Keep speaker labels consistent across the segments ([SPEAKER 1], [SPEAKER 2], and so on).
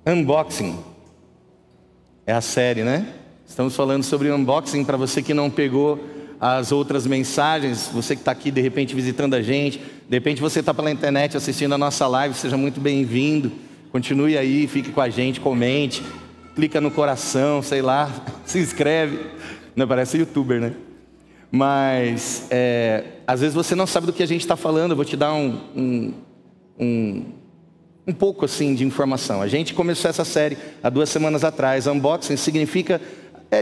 [SPEAKER 1] Unboxing é a série, né? Estamos falando sobre unboxing. Para você que não pegou as outras mensagens, você que está aqui de repente visitando a gente, de repente você está pela internet assistindo a nossa live, seja muito bem-vindo. Continue aí, fique com a gente, comente, clica no coração, sei lá, se inscreve. Não parece youtuber, né? Mas às vezes você não sabe do que a gente está falando. Eu vou te dar um pouco assim de informação. A gente começou essa série há 2 semanas atrás. Unboxing significa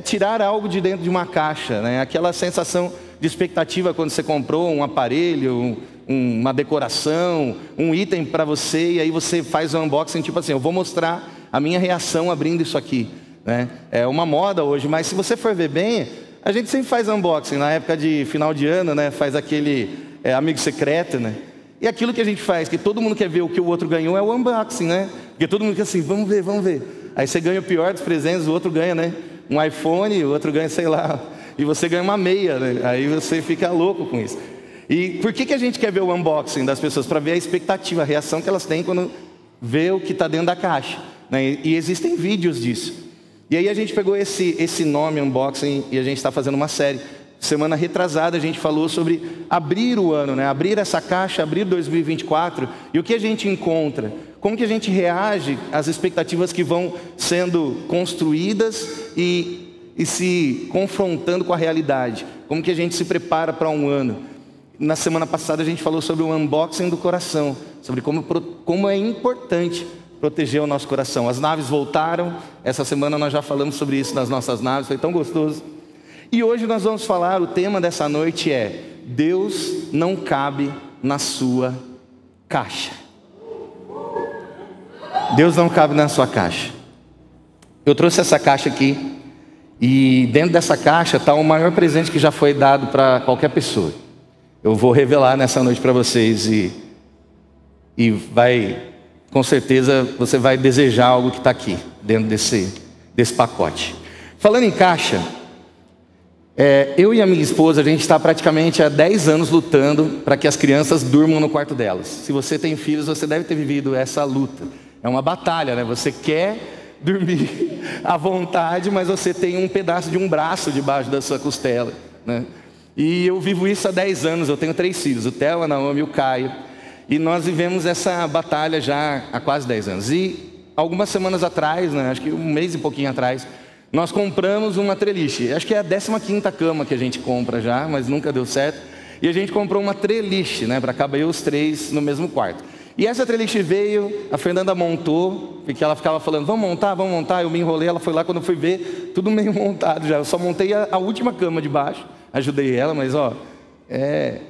[SPEAKER 1] tirar algo de dentro de uma caixa, né? Aquela sensação de expectativa quando você comprou um aparelho, uma decoração, um item para você, e aí você faz um unboxing tipo assim, eu vou mostrar a minha reação abrindo isso aqui, né? É uma moda hoje, mas se você for ver bem, a gente sempre faz unboxing na época de final de ano, né? Faz aquele amigo secreto, né? E aquilo que a gente faz, que todo mundo quer ver o que o outro ganhou, é o unboxing, né? Porque todo mundo quer assim, vamos ver, vamos ver. Aí você ganha o pior dos presentes, o outro ganha, né? Um iPhone, o outro ganha, sei lá, e você ganha uma meia, né? Aí você fica louco com isso. E por que a gente quer ver o unboxing das pessoas? Para ver a expectativa, a reação que elas têm quando vê o que está dentro da caixa, né? E existem vídeos disso. E aí a gente pegou esse nome, unboxing, e a gente está fazendo uma série. Semana retrasada a gente falou sobre abrir o ano, né? Abrir essa caixa, abrir 2024, e o que a gente encontra, como que a gente reage às expectativas que vão sendo construídas e se confrontando com a realidade, como que a gente se prepara para um ano. Na semana passada a gente falou sobre o unboxing do coração, sobre como é importante proteger o nosso coração. As naves voltaram, essa semana nós já falamos sobre isso nas nossas naves, foi tão gostoso. E hoje nós vamos falar, o tema dessa noite é: Deus não cabe na sua caixa. Deus não cabe na sua caixa. Eu trouxe essa caixa aqui, e dentro dessa caixa está o maior presente que já foi dado para qualquer pessoa. Eu vou revelar nessa noite para vocês, e vai, com certeza, você vai desejar algo que está aqui, dentro desse pacote. Falando em caixa, eu e a minha esposa, a gente está praticamente há 10 anos lutando para que as crianças durmam no quarto delas. Se você tem filhos, você deve ter vivido essa luta. É uma batalha, né? Você quer dormir à vontade, mas você tem um pedaço de um braço debaixo da sua costela, né? E eu vivo isso há 10 anos, eu tenho 3 filhos, o Theo, a Naomi e o Caio. E nós vivemos essa batalha já há quase 10 anos. E algumas semanas atrás, né, acho que 1 mês e pouquinho atrás, nós compramos uma treliche. Acho que é a 15ª cama que a gente compra já, mas nunca deu certo. E a gente comprou uma treliche, né, para caber os 3 no mesmo quarto. E essa treliche veio, a Fernanda montou, porque ela ficava falando, vamos montar, eu me enrolei, ela foi lá, quando eu fui ver, tudo meio montado já. Eu só montei a última cama de baixo, ajudei ela, mas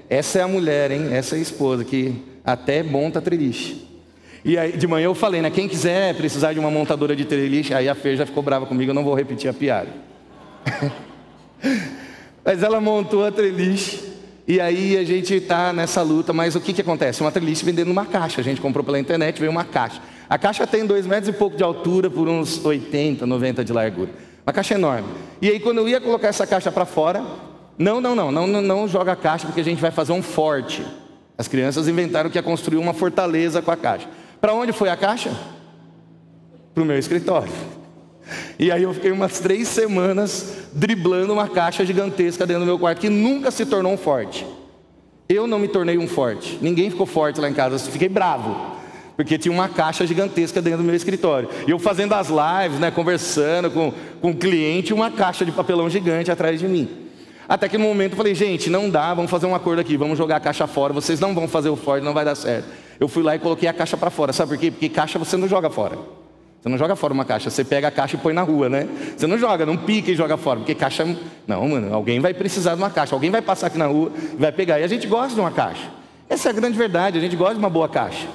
[SPEAKER 1] essa é a mulher, hein? Essa é a esposa, que até monta a treliche. E aí de manhã eu falei, né, quem quiser precisar de uma montadora de treliche, aí a Fer já ficou brava comigo, eu não vou repetir a piada. Mas ela montou a treliche. E aí a gente está nessa luta, mas o que acontece? Uma treliche vendendo numa caixa, a gente comprou pela internet, veio uma caixa. A caixa tem 2 metros e pouco de altura por uns 80, 90 de largura. Uma caixa enorme. E aí quando eu ia colocar essa caixa para fora, não joga a caixa, porque a gente vai fazer um forte. As crianças inventaram que ia construir uma fortaleza com a caixa. Para onde foi a caixa? Para o meu escritório. E aí eu fiquei umas 3 semanas driblando uma caixa gigantesca dentro do meu quarto, que nunca se tornou um forte. Eu não me tornei um forte. Ninguém ficou forte lá em casa. Eu fiquei bravo, porque tinha uma caixa gigantesca dentro do meu escritório. E eu fazendo as lives, né, conversando com o cliente, uma caixa de papelão gigante atrás de mim. Até que no momento eu falei, gente, não dá, vamos fazer um acordo aqui, vamos jogar a caixa fora, vocês não vão fazer o forte, não vai dar certo. Eu fui lá e coloquei a caixa para fora. Sabe por quê? Porque caixa você não joga fora. Você não joga fora uma caixa, você pega a caixa e põe na rua, né? Você não joga, não pica e joga fora, porque caixa... Não, mano, alguém vai precisar de uma caixa, alguém vai passar aqui na rua e vai pegar. E a gente gosta de uma caixa. Essa é a grande verdade, a gente gosta de uma boa caixa.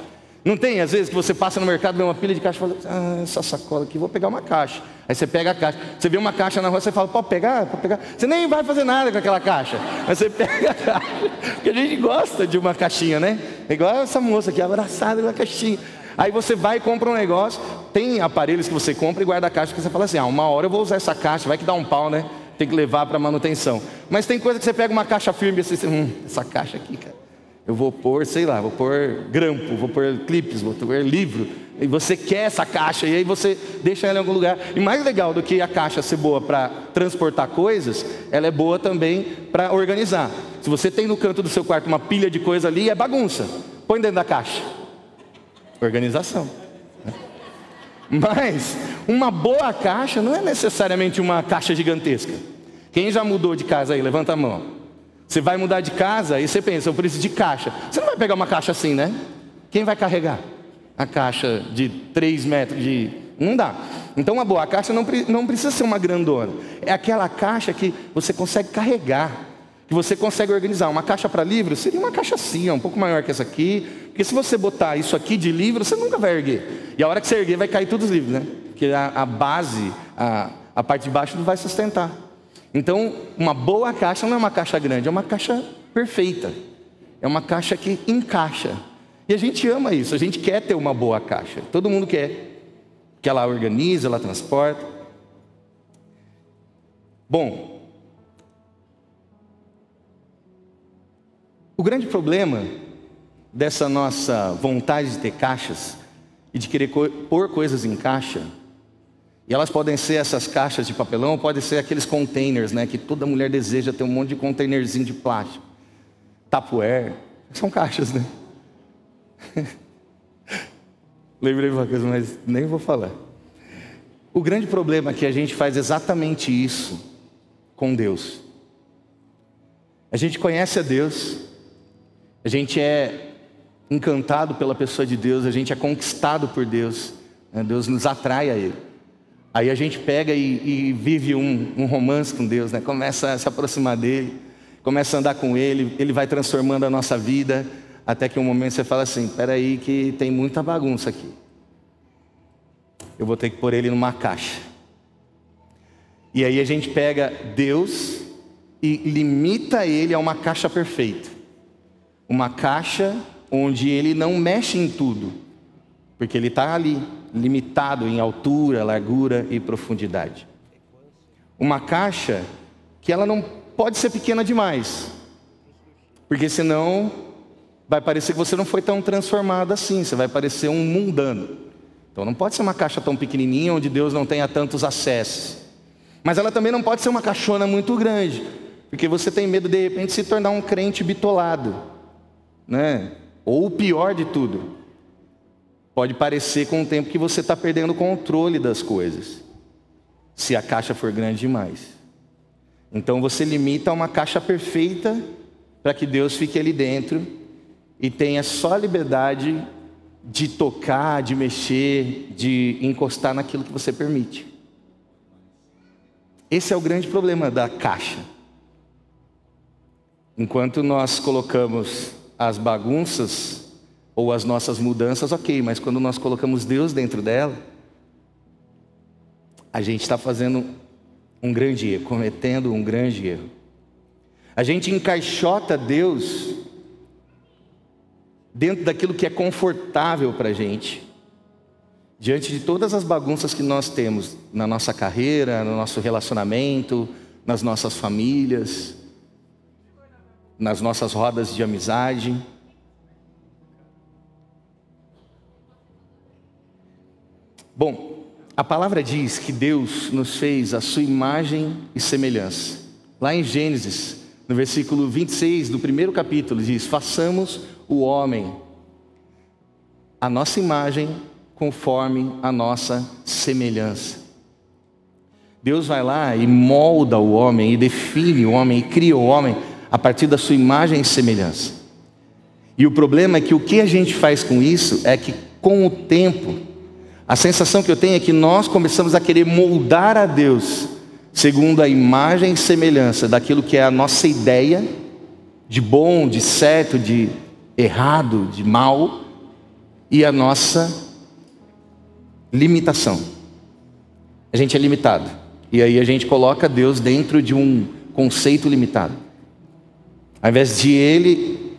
[SPEAKER 1] Não tem, às vezes, que você passa no mercado, vê uma pilha de caixa e fala, essa sacola aqui, vou pegar uma caixa. Aí você pega a caixa. Você vê uma caixa na rua, você fala, pode pegar, pode pegar. Você nem vai fazer nada com aquela caixa, mas você pega a caixa. Porque a gente gosta de uma caixinha, né? Igual essa moça aqui, abraçada com uma caixinha. Aí você vai e compra um negócio, tem aparelhos que você compra e guarda a caixa, que você fala assim, uma hora eu vou usar essa caixa, vai que dá um pau, né? Tem que levar para manutenção. Mas tem coisa que você pega uma caixa firme e você diz, essa caixa aqui, cara, eu vou pôr, sei lá, vou pôr grampo, vou pôr clipes, vou pôr livro. e você quer essa caixa, e aí você deixa ela em algum lugar. E mais legal do que a caixa ser boa para transportar coisas, ela é boa também para organizar. Se você tem no canto do seu quarto uma pilha de coisa ali, é bagunça. Põe dentro da caixa. Organização. Mas uma boa caixa não é necessariamente uma caixa gigantesca. Quem já mudou de casa aí? Levanta a mão. Você vai mudar de casa e você pensa, eu preciso de caixa. Você não vai pegar uma caixa assim, né? Quem vai carregar a caixa de 3 metros de... Não dá. Então uma boa caixa não precisa ser uma grandona. É aquela caixa que você consegue carregar, que você consegue organizar. Uma caixa para livro seria uma caixa assim, um pouco maior que essa aqui. Porque se você botar isso aqui de livro, você nunca vai erguer. E a hora que você erguer, vai cair todos os livros, né? Porque a base, a parte de baixo não vai sustentar. Então, uma boa caixa não é uma caixa grande, é uma caixa perfeita. É uma caixa que encaixa. E a gente ama isso, a gente quer ter uma boa caixa. Todo mundo quer. Que ela organiza, ela transporta. Bom, o grande problema dessa nossa vontade de ter caixas e de querer pôr coisas em caixa, e elas podem ser essas caixas de papelão, podem ser aqueles containers, né, que toda mulher deseja ter um monte de containerzinho de plástico. Tupperware, são caixas, né? Lembrei de uma coisa, mas nem vou falar. O grande problema é que a gente faz exatamente isso com Deus. A gente conhece a Deus, a gente é encantado pela pessoa de Deus, a gente é conquistado por Deus, né? Deus nos atrai a Ele. Aí a gente pega e vive um romance com Deus, né? Começa a se aproximar dEle, começa a andar com Ele, Ele vai transformando a nossa vida, até que um momento você fala assim, espera aí que tem muita bagunça aqui. Eu vou ter que pôr Ele numa caixa. E aí a gente pega Deus e limita Ele a uma caixa perfeita. Uma caixa onde Ele não mexe em tudo, porque Ele está ali, limitado em altura, largura e profundidade. Uma caixa que ela não pode ser pequena demais, porque senão vai parecer que você não foi tão transformado assim, você vai parecer um mundano. Então não pode ser uma caixa tão pequenininha onde Deus não tenha tantos acessos. Mas ela também não pode ser uma caixona muito grande, porque você tem medo de repente de se tornar um crente bitolado, né? Ou o pior de tudo, pode parecer com o tempo que você está perdendo o controle das coisas, se a caixa for grande demais. Então você limita a uma caixa perfeita para que Deus fique ali dentro e tenha só a liberdade de tocar, de mexer, de encostar naquilo que você permite. Esse é o grande problema da caixa. Enquanto nós colocamos as bagunças ou as nossas mudanças, ok, mas quando nós colocamos Deus dentro dela, a gente está fazendo um grande erro, cometendo um grande erro. A gente encaixota Deus dentro daquilo que é confortável para a gente, diante de todas as bagunças que nós temos na nossa carreira, no nosso relacionamento, nas nossas famílias, nas nossas rodas de amizade. Bom, a palavra diz que Deus nos fez a sua imagem e semelhança. Lá em Gênesis, no versículo 26 do primeiro capítulo, diz: façamos o homem a nossa imagem conforme a nossa semelhança. Deus vai lá e molda o homem, e define o homem, e cria o homem a partir da sua imagem e semelhança. E o problema é que o que a gente faz com isso é que com o tempo, a sensação que eu tenho é que nós começamos a querer moldar a Deus segundo a imagem e semelhança daquilo que é a nossa ideia de bom, de certo, de errado, de mal, e a nossa limitação. A gente é limitado, e aí a gente coloca Deus dentro de um conceito limitado. Ao invés de Ele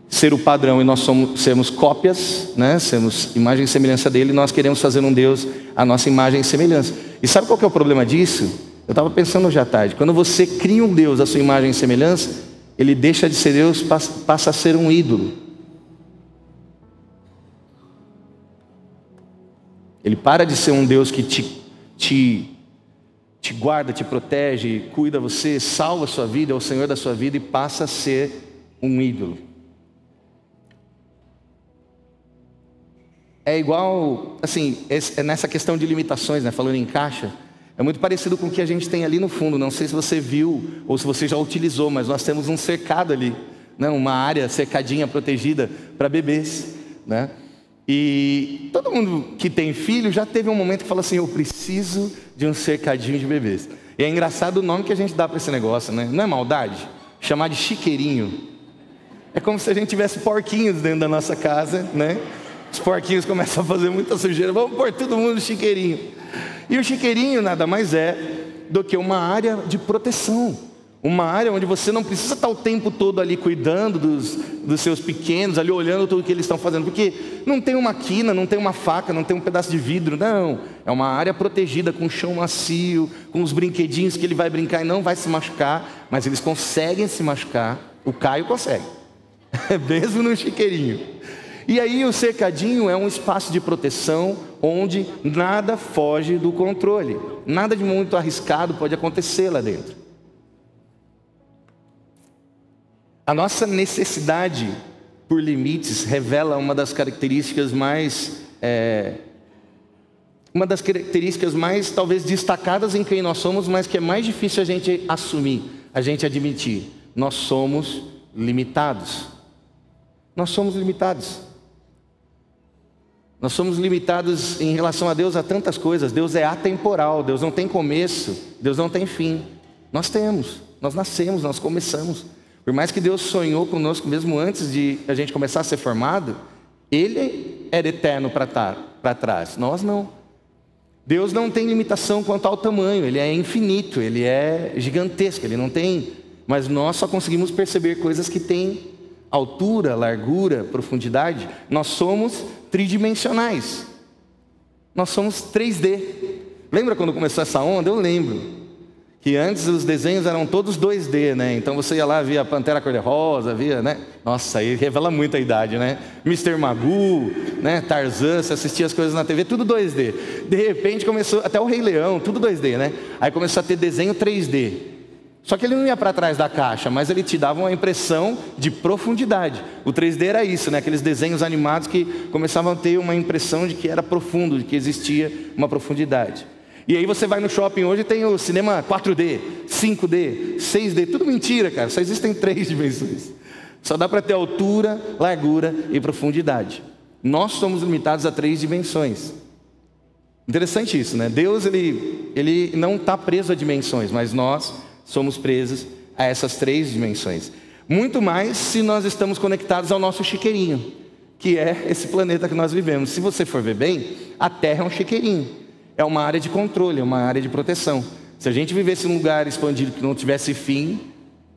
[SPEAKER 1] ser o padrão e nós sermos cópias, né? Sermos imagem e semelhança dele, nós queremos fazer um Deus a nossa imagem e semelhança. E sabe qual que é o problema disso? Eu estava pensando hoje à tarde. Quando você cria um Deus a sua imagem e semelhança, ele deixa de ser Deus, passa a ser um ídolo. Ele para de ser um Deus que te guarda, te protege, cuida você, salva a sua vida, é o Senhor da sua vida, e passa a ser um ídolo. É igual, assim, nessa questão de limitações, né, falando em caixa, é muito parecido com o que a gente tem ali no fundo. Não sei se você viu ou se você já utilizou, mas nós temos um cercado ali, né, uma área cercadinha, protegida para bebês, né? E todo mundo que tem filho já teve um momento que fala assim: eu preciso de um cercadinho de bebês. E é engraçado o nome que a gente dá para esse negócio, né? Não é maldade? Chamar de chiqueirinho. É como se a gente tivesse porquinhos dentro da nossa casa, né? Os porquinhos começam a fazer muita sujeira, vamos pôr todo mundo no chiqueirinho. E o chiqueirinho nada mais é do que uma área de proteção. Uma área onde você não precisa estar o tempo todo ali cuidando dos seus pequenos, ali olhando tudo que eles estão fazendo. Porque não tem uma quina, não tem uma faca, não tem um pedaço de vidro, não. É uma área protegida com chão macio, com os brinquedinhos que ele vai brincar e não vai se machucar. Mas eles conseguem se machucar, o Caio consegue, mesmo no chiqueirinho. E aí o cercadinho é um espaço de proteção onde nada foge do controle. Nada de muito arriscado pode acontecer lá dentro. A nossa necessidade por limites revela uma das características mais talvez destacadas em quem nós somos, mas que é mais difícil a gente assumir, a gente admitir. Nós somos limitados. Nós somos limitados. Nós somos limitados em relação a Deus a tantas coisas. Deus é atemporal, Deus não tem começo, Deus não tem fim. Nós temos, nós nascemos, nós começamos. Por mais que Deus sonhou conosco mesmo antes de a gente começar a ser formado, Ele era eterno para trás, nós não. Deus não tem limitação quanto ao tamanho, Ele é infinito, Ele é gigantesco, Ele não tem. Mas nós só conseguimos perceber coisas que têm altura, largura, profundidade. Nós somos tridimensionais. Nós somos 3D. Lembra quando começou essa onda? Eu lembro que antes os desenhos eram todos 2D, né? Então você ia lá, via Pantera Cor-de-Rosa, via, né? Nossa, aí revela muito a idade, né? Mr. Magoo, né? Tarzan, você assistia as coisas na TV, tudo 2D. De repente começou, até o Rei Leão, tudo 2D, né? Aí começou a ter desenho 3D. Só que ele não ia para trás da caixa, mas ele te dava uma impressão de profundidade. O 3D era isso, né? Aqueles desenhos animados que começavam a ter uma impressão de que era profundo, de que existia uma profundidade. E aí você vai no shopping hoje e tem o cinema 4D, 5D, 6D, tudo mentira, cara. Só existem 3 dimensões. Só dá para ter altura, largura e profundidade. Nós somos limitados a 3 dimensões. Interessante isso, né? Deus, ele não está preso a dimensões, mas nós somos presos a essas 3 dimensões. Muito mais se nós estamos conectados ao nosso chiqueirinho, que é esse planeta que nós vivemos. Se você for ver bem, a Terra é um chiqueirinho. É uma área de controle, é uma área de proteção. Se a gente vivesse num lugar expandido que não tivesse fim,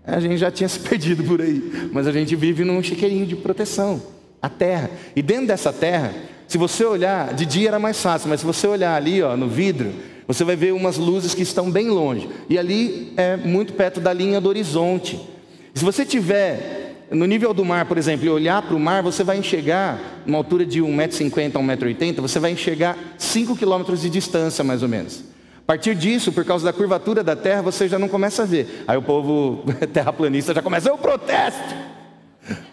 [SPEAKER 1] a gente já tinha se perdido por aí. Mas a gente vive num chiqueirinho de proteção, a Terra. E dentro dessa Terra, se você olhar, de dia era mais fácil, mas se você olhar ali, ó, no vidro, você vai ver umas luzes que estão bem longe. E ali é muito perto da linha do horizonte. Se você estiver no nível do mar, por exemplo, e olhar para o mar, você vai enxergar, numa altura de 1,50 m a 1,80 m, você vai enxergar 5 km de distância, mais ou menos. A partir disso, por causa da curvatura da Terra, você já não começa a ver. Aí o povo terraplanista já começa: eu protesto!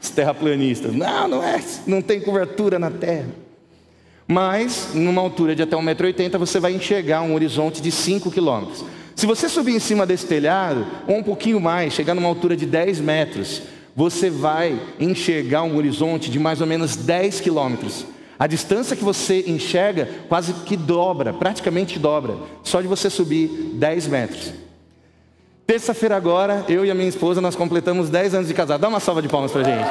[SPEAKER 1] Os terraplanistas: não tem cobertura na Terra. Mas, numa altura de até 1,80 m, você vai enxergar um horizonte de 5 km. Se você subir em cima desse telhado, ou um pouquinho mais, chegar numa altura de 10 metros, você vai enxergar um horizonte de mais ou menos 10 quilômetros. A distância que você enxerga quase que dobra, praticamente dobra, só de você subir 10 metros. Terça-feira agora, eu e a minha esposa, nós completamos 10 anos de casado. Dá uma salva de palmas pra gente.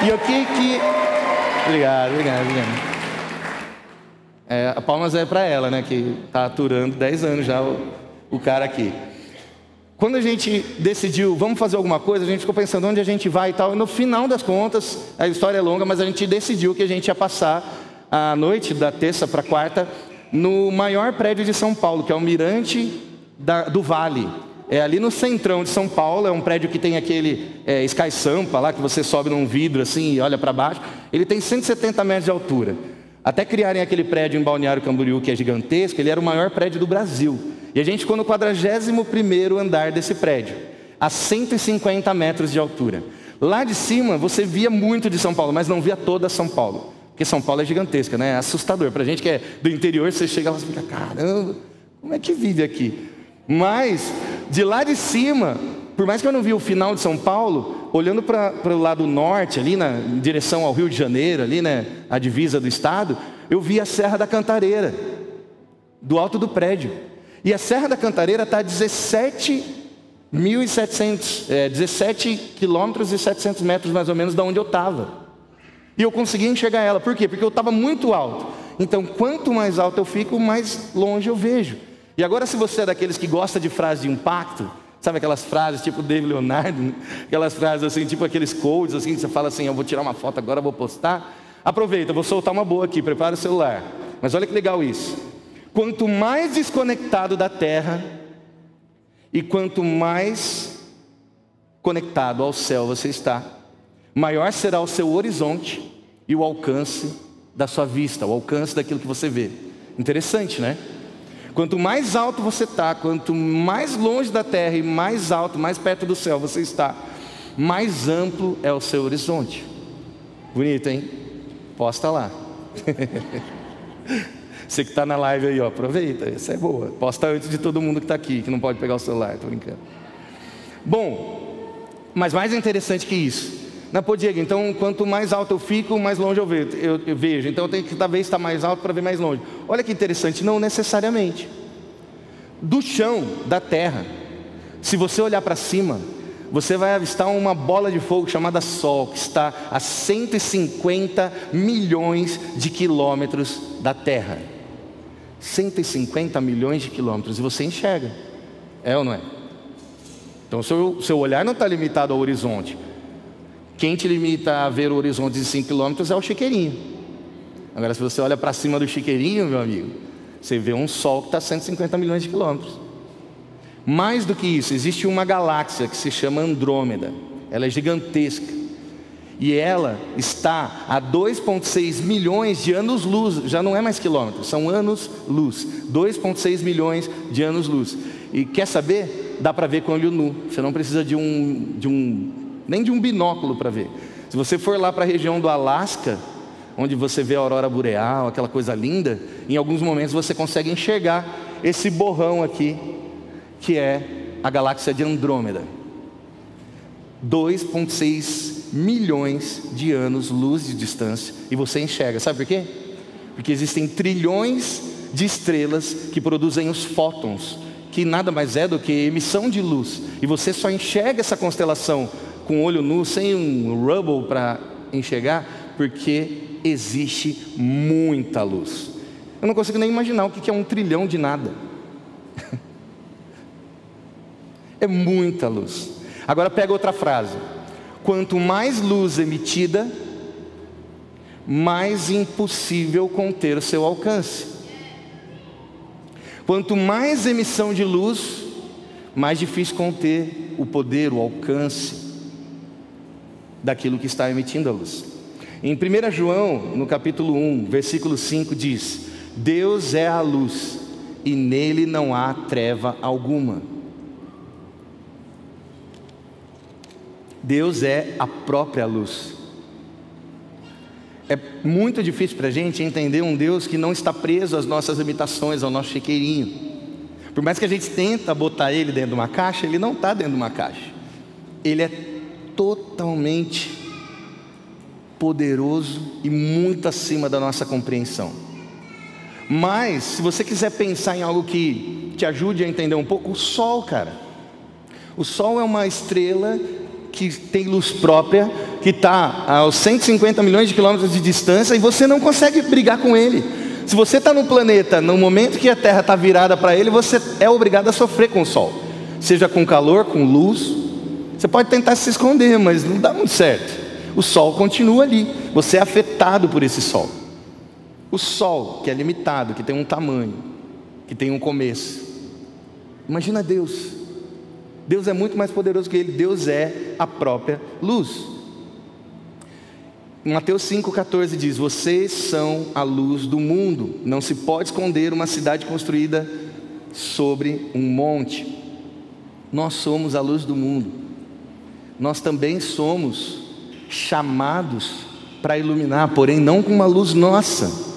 [SPEAKER 1] E o que... Obrigado. A palmas é para ela, né? Que está aturando 10 anos já o cara aqui. Quando a gente decidiu, vamos fazer alguma coisa, a gente ficou pensando onde a gente vai e tal. E no final das contas, a história é longa, mas a gente decidiu que a gente ia passar a noite da terça para quarta no maior prédio de São Paulo, que é o Mirante do Vale. é ali no centrão de São Paulo, é um prédio que tem aquele Sky Sampa lá, que você sobe num vidro assim e olha para baixo. Ele tem 170 metros de altura. Até criarem aquele prédio em Balneário Camboriú, que é gigantesco, ele era o maior prédio do Brasil. E a gente ficou no 41º andar desse prédio, a 150 metros de altura. Lá de cima você via muito de São Paulo, mas não via toda São Paulo. Porque São Paulo é gigantesca, né? É assustador. Para a gente que é do interior, você chega lá e fica, caramba, como é que vive aqui? Mas, de lá de cima, por mais que eu não via o final de São Paulo, olhando para o lado norte, ali em direção ao Rio de Janeiro, ali, né, a divisa do estado, eu via a Serra da Cantareira, do alto do prédio. E a Serra da Cantareira está a 17 quilômetros e 700 metros mais ou menos da onde eu estava. E eu conseguia enxergar ela. Por quê? Porque eu estava muito alto. Então, quanto mais alto eu fico, mais longe eu vejo. E agora, se você é daqueles que gosta de frase de impacto, sabe aquelas frases tipo David Leonardo, né? Aquelas frases assim, tipo aqueles quotes assim, que você fala assim, eu vou tirar uma foto agora, vou postar. Aproveita, eu vou soltar uma boa aqui, prepara o celular. Mas olha que legal isso. Quanto mais desconectado da terra e quanto mais conectado ao céu você está, maior será o seu horizonte e o alcance da sua vista, o alcance daquilo que você vê. Interessante, né? Quanto mais alto você está, quanto mais longe da terra e mais alto, mais perto do céu você está, mais amplo é o seu horizonte. Bonito, hein? Posta lá. Você que está na live aí, ó, aproveita, essa é boa. Posta antes de todo mundo que está aqui, que não pode pegar o celular, estou brincando. Bom, mas mais interessante que isso. Não, pô, Diego, então quanto mais alto eu fico, mais longe eu vejo. Então eu tenho que talvez estar mais alto para ver mais longe. Olha que interessante, não necessariamente. Do chão, da terra, se você olhar para cima, você vai avistar uma bola de fogo chamada Sol, que está a 150 milhões de quilômetros da Terra. 150 milhões de quilômetros, e você enxerga. É ou não é? Então seu olhar não está limitado ao horizonte. Quem te limita a ver o horizonte de 5 quilômetros é o chiqueirinho. Agora, se você olha para cima do chiqueirinho, meu amigo, você vê um Sol que está a 150 milhões de quilômetros. Mais do que isso, existe uma galáxia que se chama Andrômeda. Ela é gigantesca. E ela está a 2,6 milhões de anos-luz. Já não é mais quilômetros, são anos-luz. 2,6 milhões de anos-luz. E quer saber? Dá para ver com olho nu. Você não precisa nem de um binóculo para ver. Se você for lá para a região do Alasca, onde você vê a aurora boreal, aquela coisa linda, em alguns momentos você consegue enxergar esse borrão aqui, que é a galáxia de Andrômeda. 2,6 milhões de anos-luz de distância, e você enxerga. Sabe por quê? Porque existem trilhões de estrelas que produzem os fótons, que nada mais é do que emissão de luz. E você só enxerga essa constelação com o olho nu, sem um Hubble para enxergar, porque existe muita luz. Eu não consigo nem imaginar o que é 1 trilhão de nada. É muita luz. Agora pega outra frase. Quanto mais luz emitida, mais impossível conter o seu alcance. Quanto mais emissão de luz, mais difícil conter o poder, o alcance daquilo que está emitindo a luz. Em 1 João, no capítulo 1, versículo 5 diz: Deus é a luz e nele não há treva alguma. Deus é a própria luz. É muito difícil para a gente entender um Deus que não está preso às nossas limitações, ao nosso chiqueirinho. Por mais que a gente tenta botar ele dentro de uma caixa, ele não está dentro de uma caixa. Ele é totalmente poderoso e muito acima da nossa compreensão. Mas, se você quiser pensar em algo que te ajude a entender um pouco, o Sol, cara. O Sol é uma estrela que tem luz própria, que está aos 150 milhões de quilômetros de distância, e você não consegue brigar com ele. Se você está no planeta, no momento que a Terra está virada para ele, você é obrigado a sofrer com o Sol. Seja com calor, com luz. Você pode tentar se esconder, mas não dá muito certo. O Sol continua ali. Você é afetado por esse Sol. O Sol, que é limitado, que tem um tamanho, que tem um começo. Imagina Deus. Deus é muito mais poderoso que ele. Deus é a própria luz. Mateus 5,14 diz: vocês são a luz do mundo. Não se pode esconder uma cidade construída sobre um monte. Nós somos a luz do mundo. Nós também somos chamados para iluminar, porém não com uma luz nossa.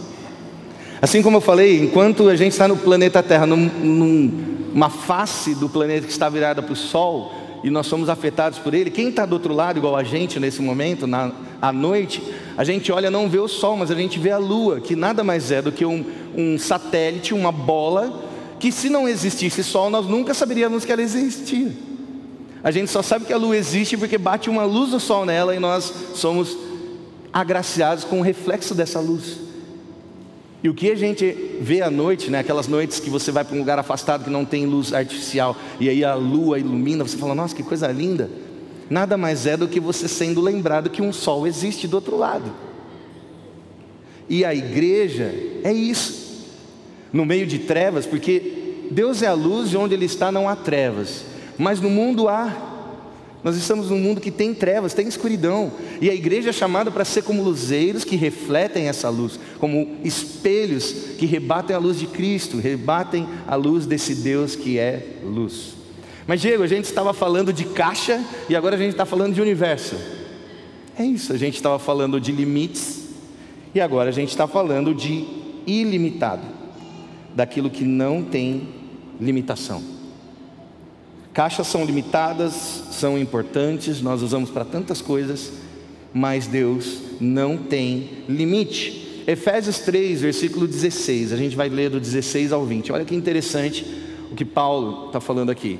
[SPEAKER 1] Assim como eu falei, enquanto a gente está no planeta Terra, numa face do planeta que está virada para o Sol, e nós somos afetados por ele, quem está do outro lado, igual a gente nesse momento, à noite, a gente olha, não vê o Sol, mas a gente vê a Lua, que nada mais é do que um satélite, uma bola, que se não existisse Sol, nós nunca saberíamos que ela existia. A gente só sabe que a Lua existe porque bate uma luz do Sol nela, e nós somos agraciados com o reflexo dessa luz. E o que a gente vê à noite, né, aquelas noites que você vai para um lugar afastado que não tem luz artificial, e aí a lua ilumina, você fala, nossa, que coisa linda. Nada mais é do que você sendo lembrado que um sol existe do outro lado. E a igreja é isso, no meio de trevas, porque Deus é a luz e onde Ele está não há trevas, mas no mundo há. Nós estamos num mundo que tem trevas, tem escuridão, e a igreja é chamada para ser como luzeiros que refletem essa luz, como espelhos que rebatem a luz de Cristo, rebatem a luz desse Deus que é luz. Mas Diego, a gente estava falando de caixa e agora a gente está falando de universo. É isso, a gente estava falando de limites e agora a gente está falando de ilimitado, daquilo que não tem limitação. Caixas são limitadas, são importantes, nós usamos para tantas coisas, mas Deus não tem limite. Efésios 3, versículo 16, a gente vai ler do 16 ao 20. Olha que interessante o que Paulo está falando aqui.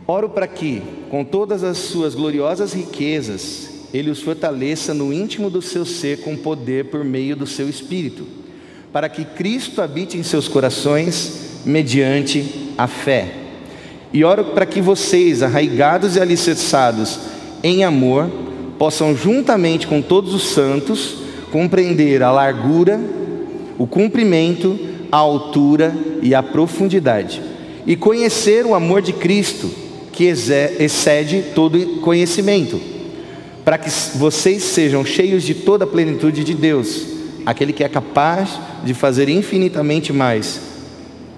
[SPEAKER 1] Oro para que, com todas as suas gloriosas riquezas, Ele os fortaleça no íntimo do seu ser com poder por meio do seu Espírito, para que Cristo habite em seus corações mediante a fé. E oro para que vocês, arraigados e alicerçados em amor, possam juntamente com todos os santos compreender a largura, o comprimento, a altura e a profundidade, e conhecer o amor de Cristo, que excede todo conhecimento, para que vocês sejam cheios de toda a plenitude de Deus, aquele que é capaz de fazer infinitamente mais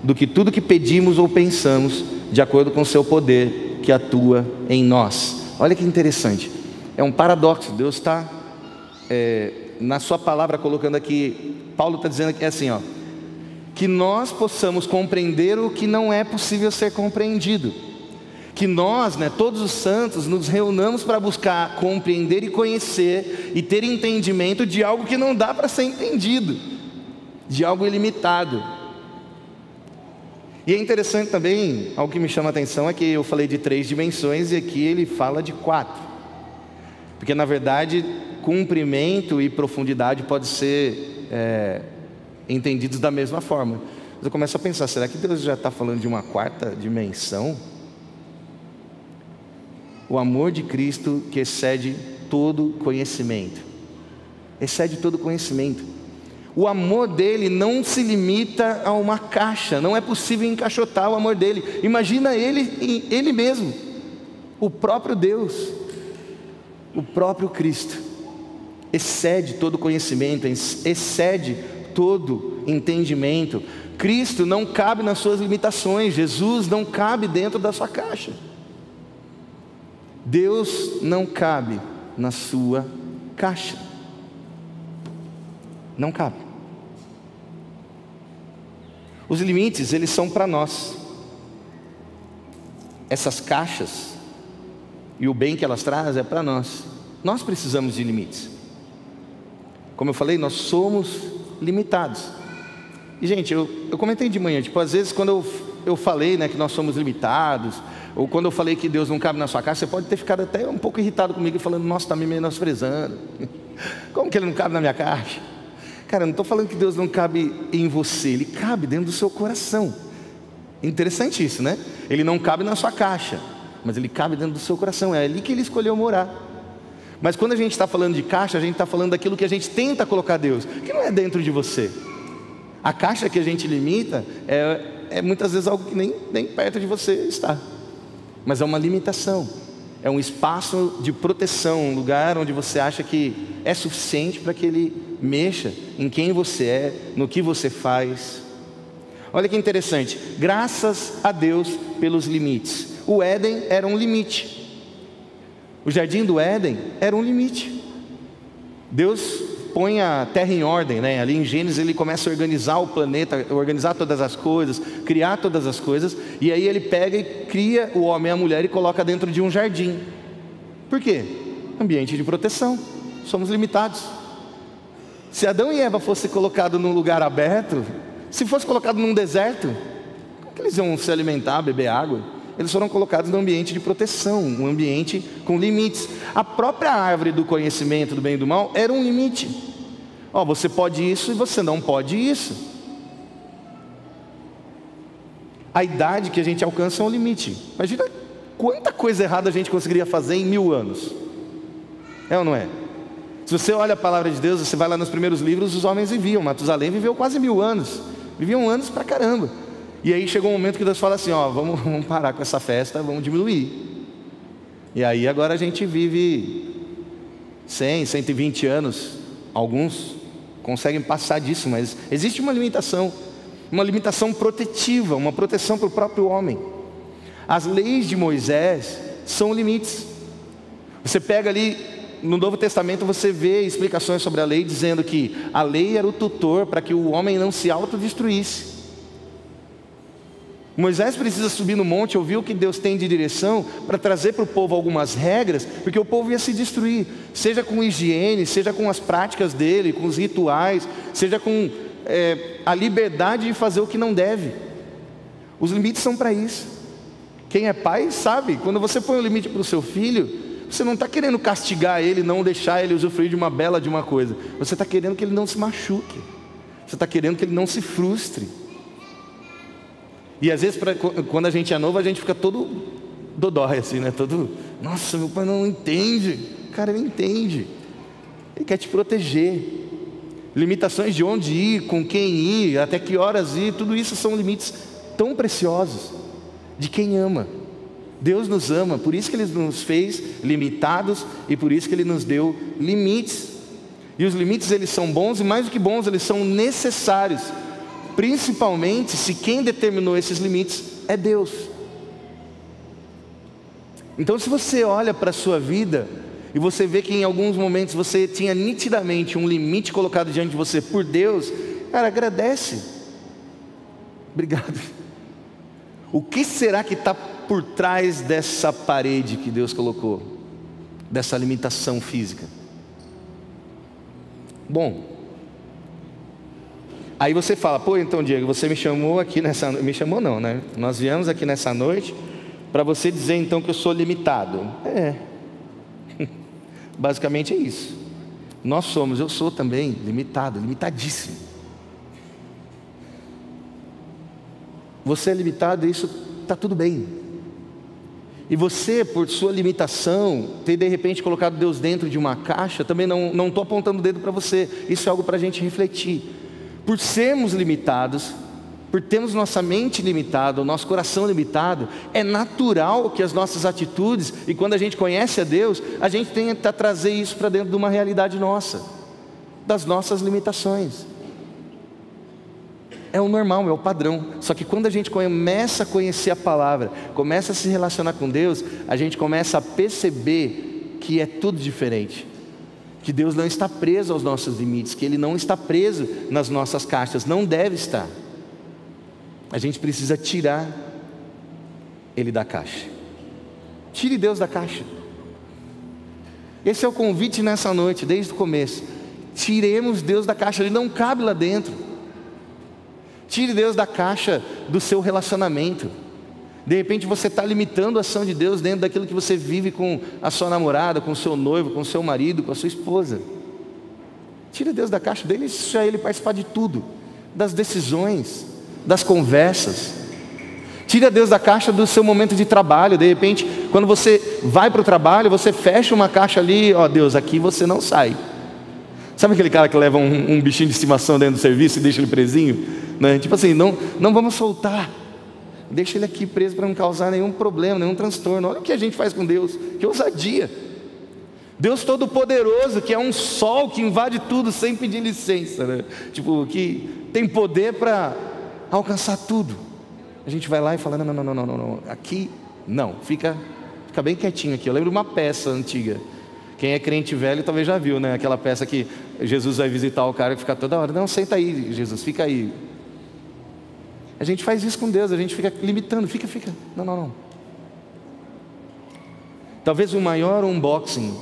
[SPEAKER 1] do que tudo que pedimos ou pensamos, de acordo com o seu poder que atua em nós. Olha que interessante, é um paradoxo. Deus está na sua palavra colocando aqui, Paulo está dizendo que é assim, que nós possamos compreender o que não é possível ser compreendido, que nós, todos os santos, nos reunamos para buscar compreender e conhecer e ter entendimento de algo que não dá para ser entendido, de algo ilimitado. E é interessante também, algo que me chama a atenção é que eu falei de 3 dimensões e aqui ele fala de 4, porque na verdade comprimento e profundidade pode ser entendidos da mesma forma. Mas eu começo a pensar, será que Deus já está falando de uma 4ª dimensão? O amor de Cristo que excede todo conhecimento, excede todo conhecimento. O amor dele não se limita a uma caixa, não é possível encaixotar o amor dele. Imagina ele mesmo, o próprio Deus, o próprio Cristo, excede todo conhecimento, excede todo entendimento. Cristo não cabe nas suas limitações, Jesus não cabe dentro da sua caixa. Deus não cabe na sua caixa. Não cabe. Os limites, eles são para nós. Essas caixas e o bem que elas trazem é para nós. Nós precisamos de limites. Como eu falei, nós somos limitados. E gente, eu comentei de manhã, às vezes quando eu falei que nós somos limitados, ou quando eu falei que Deus não cabe na sua caixa, você pode ter ficado até um pouco irritado comigo e falando, nossa, está me menosprezando. Como que ele não cabe na minha caixa? Cara, eu não estou falando que Deus não cabe em você, Ele cabe dentro do seu coração. Interessante isso, né? Ele não cabe na sua caixa, mas Ele cabe dentro do seu coração, é ali que Ele escolheu morar. Mas quando a gente está falando de caixa, a gente está falando daquilo que a gente tenta colocar Deus, que não é dentro de você. A caixa que a gente limita é muitas vezes algo que nem perto de você está. Mas é uma limitação. É um espaço de proteção, um lugar onde você acha que é suficiente para que ele mexa em quem você é, no que você faz. Olha que interessante, graças a Deus pelos limites. O Éden era um limite. O jardim do Éden era um limite. Deus põe a terra em ordem, né? Ali em Gênesis ele começa a organizar o planeta, organizar todas as coisas, criar todas as coisas, e aí ele pega e cria o homem e a mulher e coloca dentro de um jardim. Por quê? Ambiente de proteção. Somos limitados. Se Adão e Eva fossem colocados num lugar aberto, se fosse colocado num deserto, como que eles iam se alimentar, beber água? Eles foram colocados num ambiente de proteção, um ambiente com limites. A própria árvore do conhecimento do bem e do mal era um limite. Ó, você pode isso e você não pode isso. A idade que a gente alcança é um limite. Imagina quanta coisa errada a gente conseguiria fazer em 1000 anos. É ou não é? Se você olha a palavra de Deus, você vai lá nos primeiros livros, os homens viviam. Matusalém viveu quase 1000 anos. Viviam anos pra caramba. E aí chegou um momento que Deus fala assim, ó, vamos parar com essa festa, vamos diminuir. E aí agora a gente vive 100, 120 anos. Alguns conseguem passar disso, mas existe uma limitação protetiva, uma proteção para o próprio homem. As leis de Moisés são limites. Você pega ali, no Novo Testamento você vê explicações sobre a lei, dizendo que a lei era o tutor para que o homem não se autodestruísse. Moisés precisa subir no monte, ouvir o que Deus tem de direção, para trazer para o povo algumas regras, porque o povo ia se destruir, seja com higiene, seja com as práticas dele, com os rituais, seja com a liberdade de fazer o que não deve. Os limites são para isso. Quem é pai sabe, quando você põe um limite para o seu filho, você não está querendo castigar ele, não deixar ele usufruir de uma bela de uma coisa, você está querendo que ele não se machuque, você está querendo que ele não se frustre. E às vezes, quando a gente é novo, a gente fica todo dodói assim, né? Todo, nossa, meu pai não entende. Cara, ele entende. Ele quer te proteger. Limitações de onde ir, com quem ir, até que horas ir, tudo isso são limites tão preciosos de quem ama. Deus nos ama, por isso que Ele nos fez limitados e por isso que Ele nos deu limites. E os limites, eles são bons e mais do que bons, eles são necessários. Principalmente se quem determinou esses limites é Deus. Então, se você olha para a sua vida e você vê que em alguns momentos você tinha nitidamente um limite colocado diante de você por Deus, cara, agradece. Obrigado. O que será que está por trás dessa parede que Deus colocou? Dessa limitação física? Bom, aí você fala, pô, então Diego, você me chamou aqui nessa... Me chamou não, né? Nós viemos aqui nessa noite para você dizer então que eu sou limitado. Basicamente é isso. Eu sou também limitado, limitadíssimo. Você é limitado e isso está tudo bem. E você, por sua limitação, ter de repente colocado Deus dentro de uma caixa, também não estou apontando o dedo para você. Isso é algo para a gente refletir. Por sermos limitados, por termos nossa mente limitada, o nosso coração limitado, é natural que as nossas atitudes, e quando a gente conhece a Deus, a gente tenta trazer isso para dentro de uma realidade nossa, das nossas limitações. É o normal, é o padrão. Só que quando a gente começa a conhecer a palavra, começa a se relacionar com Deus, a gente começa a perceber que é tudo diferente. Que Deus não está preso aos nossos limites, que Ele não está preso nas nossas caixas, não deve estar. A gente precisa tirar Ele da caixa. Tire Deus da caixa. Esse é o convite nessa noite, desde o começo. Tiremos Deus da caixa, Ele não cabe lá dentro. Tire Deus da caixa do seu relacionamento. De repente você está limitando a ação de Deus dentro daquilo que você vive com a sua namorada, com o seu noivo, com o seu marido, com a sua esposa. Tira Deus da caixa, deixa Ele participar de tudo, das decisões, das conversas. Tira Deus da caixa do seu momento de trabalho. De repente, quando você vai para o trabalho, você fecha uma caixa ali, ó Deus, aqui você não sai. Sabe aquele cara que leva um bichinho de estimação dentro do serviço e deixa ele presinho? Né? Tipo assim, não vamos soltar. Deixa ele aqui preso para não causar nenhum problema, nenhum transtorno. Olha o que a gente faz com Deus, que ousadia. Deus Todo-Poderoso, que é um sol que invade tudo sem pedir licença, né? Tipo, que tem poder para alcançar tudo. A gente vai lá e fala, não, aqui não, fica bem quietinho aqui. Eu lembro de uma peça antiga, quem é crente velho talvez já viu, né? Aquela peça que Jesus vai visitar o cara que fica toda hora, não, senta aí Jesus, fica aí. A gente faz isso com Deus, a gente fica limitando, fica, não. Talvez o maior unboxing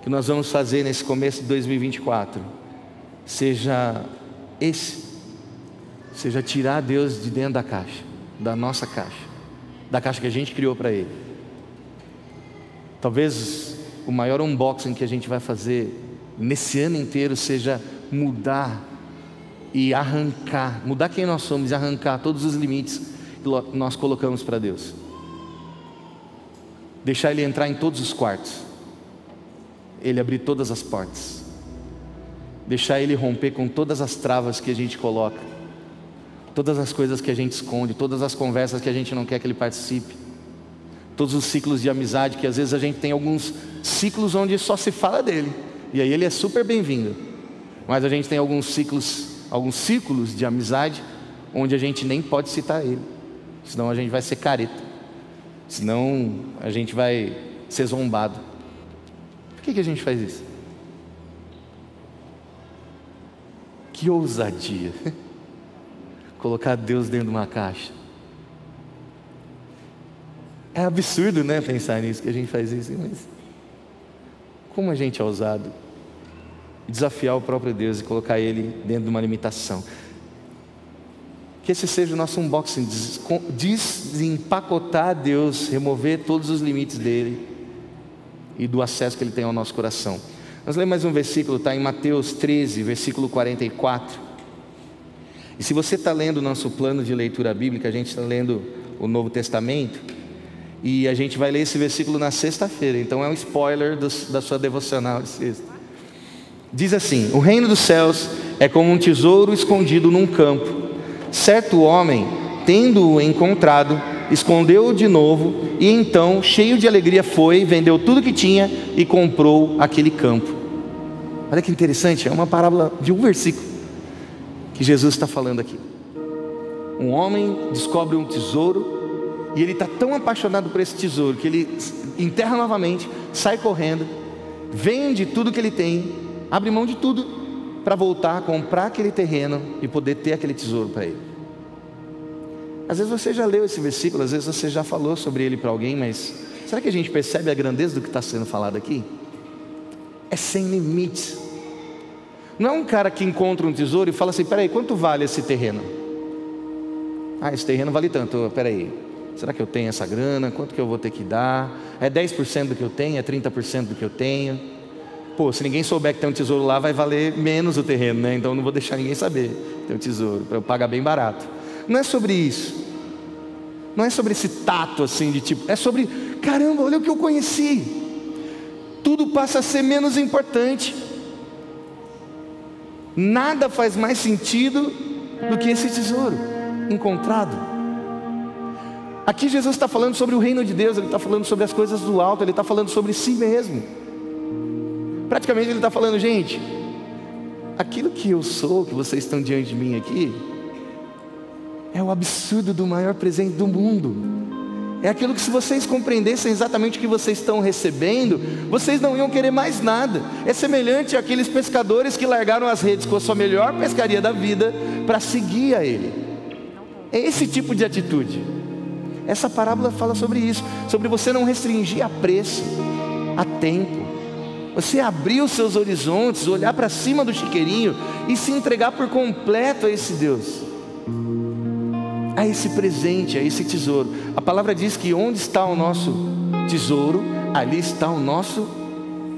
[SPEAKER 1] que nós vamos fazer nesse começo de 2024 seja tirar Deus de dentro da caixa, da nossa caixa, da caixa que a gente criou para Ele. Talvez o maior unboxing que a gente vai fazer nesse ano inteiro seja mudar e arrancar, mudar quem nós somos e arrancar todos os limites que nós colocamos para Deus. Deixar Ele entrar em todos os quartos, Ele abrir todas as portas, deixar Ele romper com todas as travas que a gente coloca, todas as coisas que a gente esconde, todas as conversas que a gente não quer que Ele participe, todos os ciclos de amizade, que às vezes a gente tem alguns ciclos onde só se fala dele, e aí Ele é super bem-vindo, mas a gente tem alguns círculos de amizade onde a gente nem pode citar Ele, senão a gente vai ser careta, senão a gente vai ser zombado. Por que a gente faz isso? Que ousadia colocar Deus dentro de uma caixa. É absurdo, né, pensar nisso, que a gente faz isso, mas como a gente é ousado desafiar o próprio Deus e colocar Ele dentro de uma limitação. Que esse seja o nosso unboxing, desempacotar Deus, remover todos os limites dele e do acesso que Ele tem ao nosso coração. Nós lemos mais um versículo, está em Mateus 13, versículo 44. E se você está lendo o nosso plano de leitura bíblica, a gente está lendo o Novo Testamento, e a gente vai ler esse versículo na sexta-feira, então é um spoiler da sua devocional de sexta. Diz assim: o reino dos céus é como um tesouro escondido num campo. Certo homem, tendo-o encontrado, escondeu-o de novo, e então, cheio de alegria, foi, vendeu tudo que tinha e comprou aquele campo. Olha que interessante, é uma parábola de um versículo que Jesus está falando aqui. Um homem descobre um tesouro, e ele está tão apaixonado por esse tesouro, que ele enterra novamente, sai correndo, vende tudo que ele tem, abre mão de tudo, para voltar a comprar aquele terreno e poder ter aquele tesouro para ele. Às vezes você já leu esse versículo, às vezes você já falou sobre ele para alguém, mas será que a gente percebe a grandeza do que está sendo falado aqui? É sem limites. Não é um cara que encontra um tesouro e fala assim: peraí, quanto vale esse terreno? Ah, esse terreno vale tanto. Peraí, será que eu tenho essa grana? Quanto que eu vou ter que dar? É 10% do que eu tenho? É 30% do que eu tenho? Pô, se ninguém souber que tem um tesouro lá, vai valer menos o terreno, né? Então eu não vou deixar ninguém saber que tem um tesouro, para eu pagar bem barato. Não é sobre isso. Não é sobre esse tato assim de tipo, é sobre, caramba, olha o que eu conheci. Tudo passa a ser menos importante. Nada faz mais sentido do que esse tesouro encontrado. Aqui Jesus está falando sobre o reino de Deus, Ele está falando sobre as coisas do alto, Ele está falando sobre si mesmo. Praticamente Ele está falando: gente, aquilo que eu sou, que vocês estão diante de mim aqui, é o absurdo do maior presente do mundo. É aquilo que, se vocês compreendessem exatamente o que vocês estão recebendo, vocês não iam querer mais nada. É semelhante àqueles pescadores que largaram as redes com a sua melhor pescaria da vida para seguir a Ele. É esse tipo de atitude. Essa parábola fala sobre isso, sobre você não restringir a preço, a tempo, você abrir os seus horizontes, olhar para cima do chiqueirinho e se entregar por completo a esse Deus, a esse presente, a esse tesouro. A palavra diz que onde está o nosso tesouro, ali está o nosso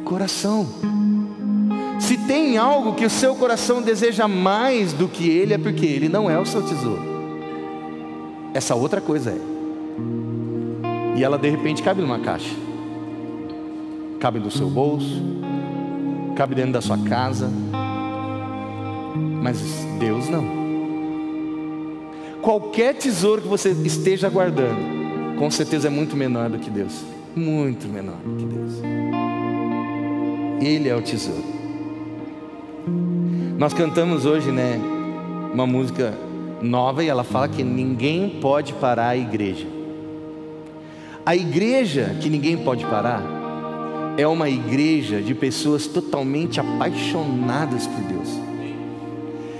[SPEAKER 1] coração. Se tem algo que o seu coração deseja mais do que ele, é porque ele não é o seu tesouro. Essa outra coisa é. E ela de repente cabe numa caixa, cabe no seu bolso, cabe dentro da sua casa, mas Deus não. Qualquer tesouro que você esteja guardando, com certeza é muito menor do que Deus. Muito menor do que Deus. Ele é o tesouro. Nós cantamos hoje, né, uma música nova, e ela fala que ninguém pode parar a igreja. A igreja que ninguém pode parar é uma igreja de pessoas totalmente apaixonadas por Deus.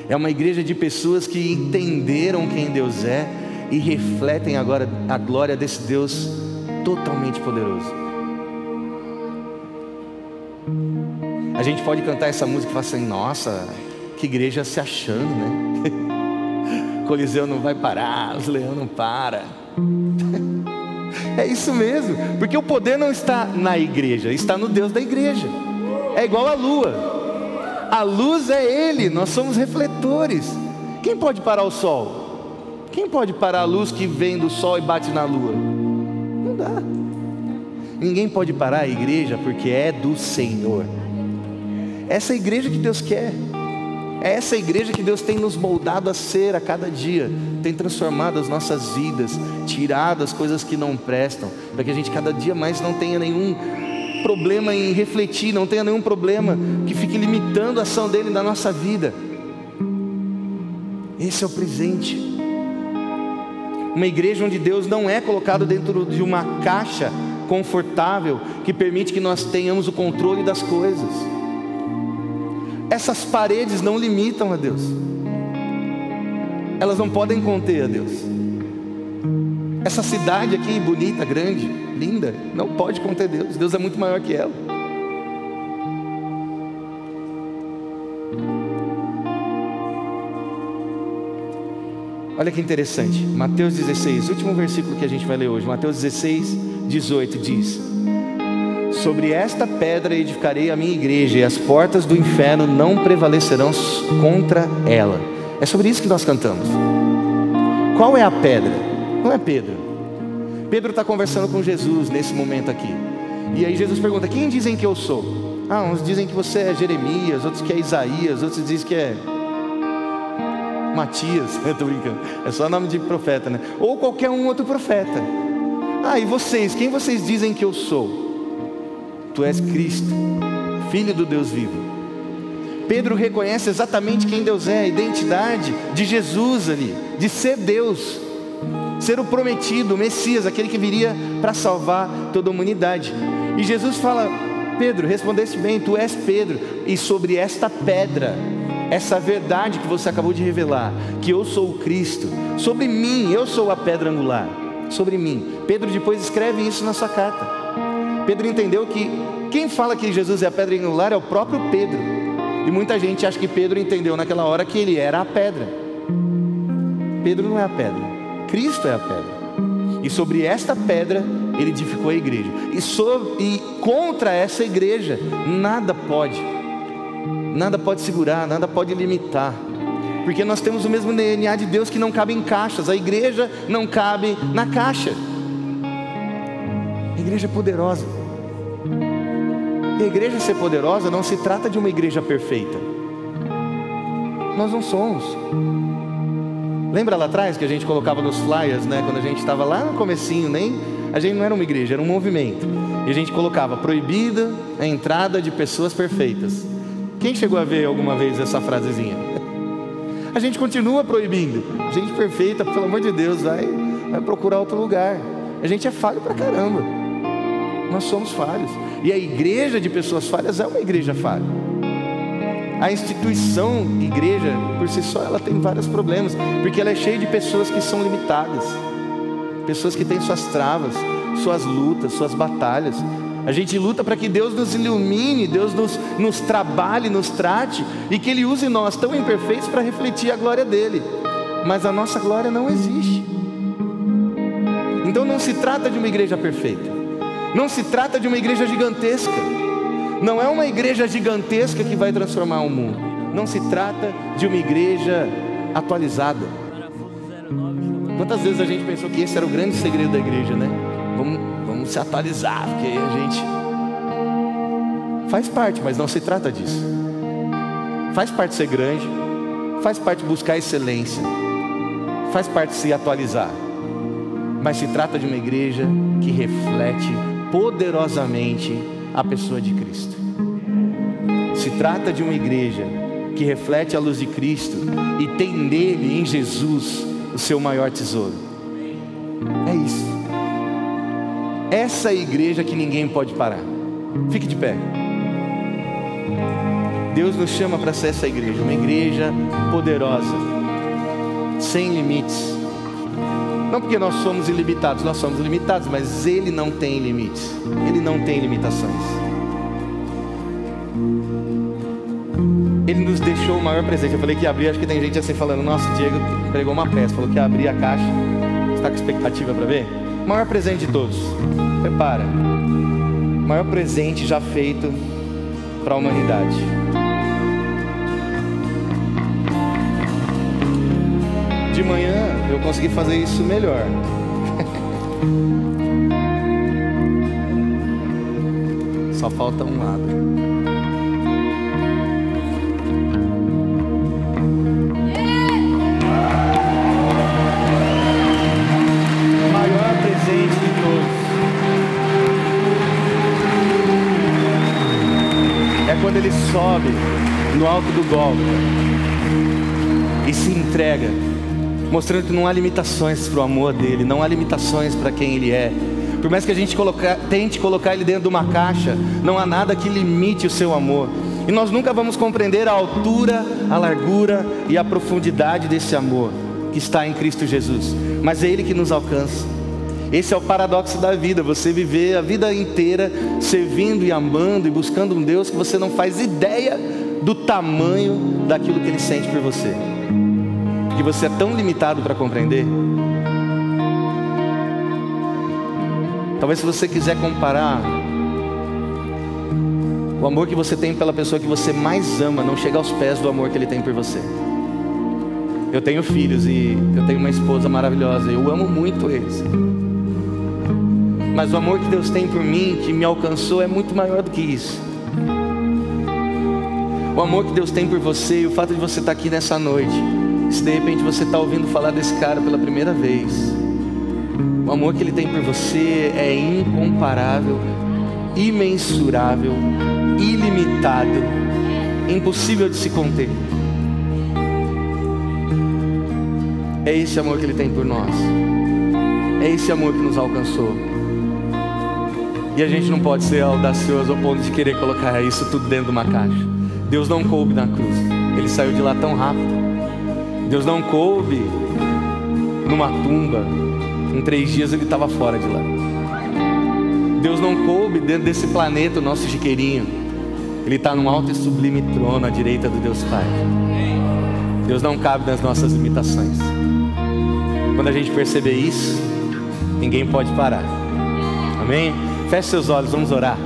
[SPEAKER 1] É uma igreja de pessoas que entenderam quem Deus é e refletem agora a glória desse Deus totalmente poderoso. A gente pode cantar essa música e falar assim: nossa, que igreja se achando, né? Coliseu não vai parar, os leões não param. É isso mesmo, porque o poder não está na igreja, está no Deus da igreja. É igual a lua. A luz é Ele, nós somos refletores. Quem pode parar o sol? Quem pode parar a luz que vem do sol e bate na lua? Não dá. Ninguém pode parar a igreja, porque é do Senhor. Essa é a igreja que Deus quer. É essa igreja que Deus tem nos moldado a ser a cada dia. Tem transformado as nossas vidas, tirado as coisas que não prestam, para que a gente cada dia mais não tenha nenhum problema em refletir, não tenha nenhum problema que fique limitando a ação dele na nossa vida. Esse é o presente. Uma igreja onde Deus não é colocado dentro de uma caixa confortável que permite que nós tenhamos o controle das coisas. Essas paredes não limitam a Deus. Elas não podem conter a Deus. Essa cidade aqui, bonita, grande, linda, não pode conter Deus. Deus é muito maior que ela. Olha que interessante, Mateus 16, último versículo que a gente vai ler hoje. Mateus 16, 18 diz: sobre esta pedra edificarei a minha igreja, e as portas do inferno não prevalecerão contra ela. É sobre isso que nós cantamos. Qual é a pedra? Não é Pedro. Pedro está conversando com Jesus nesse momento aqui. E aí Jesus pergunta: quem dizem que eu sou? Uns dizem que você é Jeremias, outros que é Isaías, outros dizem que é Matias. Eu estou brincando, é só nome de profeta, né? Ou qualquer um outro profeta. E vocês? Quem vocês dizem que eu sou? Tu és Cristo, Filho do Deus vivo. Pedro reconhece exatamente quem Deus é, a identidade de Jesus ali, de ser Deus, ser o prometido, o Messias, aquele que viria para salvar toda a humanidade. E Jesus fala: Pedro, respondeste bem, tu és Pedro, e sobre esta pedra, essa verdade que você acabou de revelar, que eu sou o Cristo, sobre mim, eu sou a pedra angular, sobre mim. Pedro depois escreve isso na sua carta. Pedro entendeu que quem fala que Jesus é a pedra angular é o próprio Pedro. E muita gente acha que Pedro entendeu naquela hora que ele era a pedra. Pedro não é a pedra, Cristo é a pedra. E sobre esta pedra ele edificou a igreja. E contra essa igreja nada pode segurar, nada pode limitar. Porque nós temos o mesmo DNA de Deus que não cabe em caixas. A igreja não cabe na caixa. A igreja é poderosa. E a igreja ser poderosa não se trata de uma igreja perfeita. Nós não somos. Lembra lá atrás que a gente colocava nos flyers, né? Quando a gente estava lá no comecinho, a gente não era uma igreja, era um movimento. E a gente colocava: proibida a entrada de pessoas perfeitas. Quem chegou a ver alguma vez essa frasezinha? A gente continua proibindo. Gente perfeita, pelo amor de Deus, vai procurar outro lugar. A gente é falho pra caramba. Nós somos falhos. E a igreja de pessoas falhas é uma igreja falha. A instituição igreja, por si só, ela tem vários problemas, porque ela é cheia de pessoas que são limitadas, pessoas que têm suas travas, suas lutas, suas batalhas. A gente luta para que Deus nos ilumine, Deus nos trabalhe, nos trate, e que Ele use nós tão imperfeitos para refletir a glória dEle. Mas a nossa glória não existe. Então não se trata de uma igreja perfeita. Não se trata de uma igreja gigantesca. Não é uma igreja gigantesca que vai transformar o mundo. Não se trata de uma igreja atualizada. Quantas vezes a gente pensou que esse era o grande segredo da igreja, né? Vamos se atualizar, porque aí a gente faz parte, mas não se trata disso. Faz parte ser grande, faz parte buscar excelência, faz parte de se atualizar. Mas se trata de uma igreja que reflete poderosamente a pessoa de Cristo. Se trata de uma igreja que reflete a luz de Cristo e tem nele, em Jesus, o seu maior tesouro. É isso. Essa é a igreja que ninguém pode parar. Fique de pé. Deus nos chama para ser essa igreja, uma igreja poderosa, sem limites. Não porque nós somos ilimitados, nós somos limitados, mas Ele não tem limites, Ele não tem limitações. Ele nos deixou o maior presente. Eu falei que ia abrir, acho que tem gente assim falando: nossa, Diego pregou uma peça, falou que ia abrir a caixa. Você está com expectativa para ver? O maior presente de todos. Prepara. O maior presente já feito para a humanidade. De manhã eu consegui fazer isso melhor. Só falta um lado. Quando ele sobe no alto do Gólgota e se entrega, mostrando que não há limitações para o amor dele, não há limitações para quem ele é. Por mais que a gente tente colocar ele dentro de uma caixa, não há nada que limite o seu amor. E nós nunca vamos compreender a altura, a largura e a profundidade desse amor que está em Cristo Jesus, mas é Ele que nos alcança. Esse é o paradoxo da vida, você viver a vida inteira servindo e amando e buscando um Deus que você não faz ideia do tamanho daquilo que Ele sente por você, que você é tão limitado para compreender. Talvez se você quiser comparar o amor que você tem pela pessoa que você mais ama, não chega aos pés do amor que Ele tem por você. Eu tenho filhos e eu tenho uma esposa maravilhosa, eu amo muito eles. Mas o amor que Deus tem por mim, que me alcançou, é muito maior do que isso. O amor que Deus tem por você e o fato de você estar aqui nessa noite, se de repente você está ouvindo falar desse cara pela primeira vez, o amor que Ele tem por você é incomparável, imensurável, ilimitado, impossível de se conter. É esse amor que Ele tem por nós. É esse amor que nos alcançou. E a gente não pode ser audacioso ao ponto de querer colocar isso tudo dentro de uma caixa. Deus não coube na cruz. Ele saiu de lá tão rápido. Deus não coube numa tumba. Em 3 dias Ele estava fora de lá. Deus não coube dentro desse planeta, o nosso chiqueirinho. Ele está num alto e sublime trono à direita do Deus Pai. Deus não cabe nas nossas limitações. Quando a gente perceber isso, ninguém pode parar. Amém? Feche seus olhos, vamos orar.